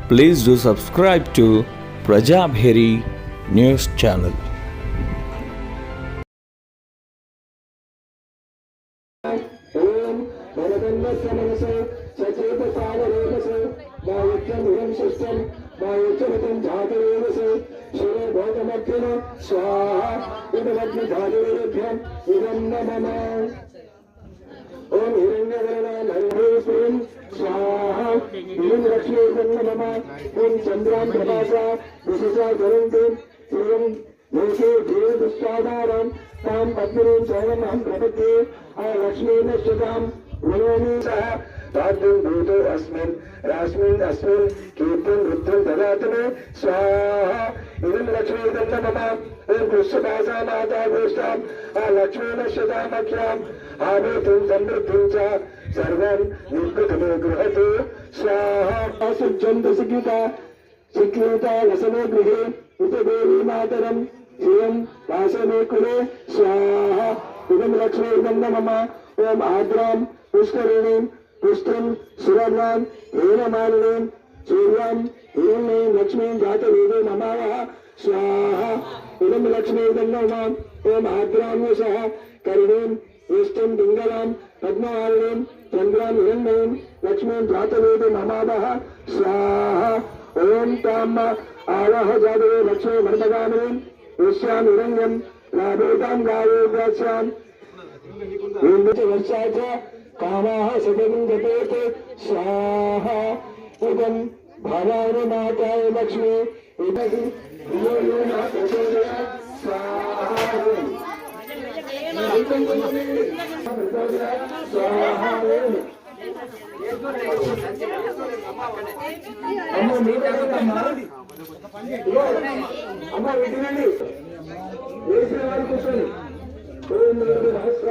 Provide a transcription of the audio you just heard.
Please do subscribe to Prajabheri News Channel. ओम हिरण्यवर्णं स्वाहा ओम लक्ष्मीवर्णं ओम चंद्रां प्रभासा विशेषा गरुन्ते ओम लोके देवदुष्टाधारं तां पद्मनीं चरणं प्रपद्ये लक्ष्मीं नश्यतां वयोनि सह ताद्दं भूतो अस्मिन् रास्मिन् अस्मिन् कीर्तं रुद्धं ददातु स्वाहा इदं लक्ष्मीवर्णं ओम पुष्पदासा माता गोष्ठां लक्ष्मी नश्यतामख्याम् आवेतुं समृद्धिं च सर्वं निर्गतमे गृहतु स्वाहा सुजन्तसिक्युता सिक्युता वसने गृहे उपदेवी मातरं श्रियं वासने कुले स्वाहा इदं लक्ष्मीर्गं मम ओम आद्रां पुष्करिणीं पुष्टं सुवर्णां हेममालिनीं सूर्यां हिरण्यं लक्ष्मीं जातवेदे नमावः स्वाहा इदं लक्ष्मीर्गं मम ओम आद्रां सह करुणीं इष्टं पिंगलां पद्मवालिनीं चंद्रां हिरण्यं लक्ष्मीं जातवेदे नमावः स्वाहा ओम ताम आवह जातवे लक्ष्मी मर्मगामिनीं विश्वां हिरण्यं लाभेतां गायोग्रास्यां वर्षा च कामाः सदनं गतेते स्वाहा इदं भवानि माताय लक्ष्मी इदं स्वाहा అమ్మ వింటున్నాండి వేసిన వారు కూర్చొని సహస్ర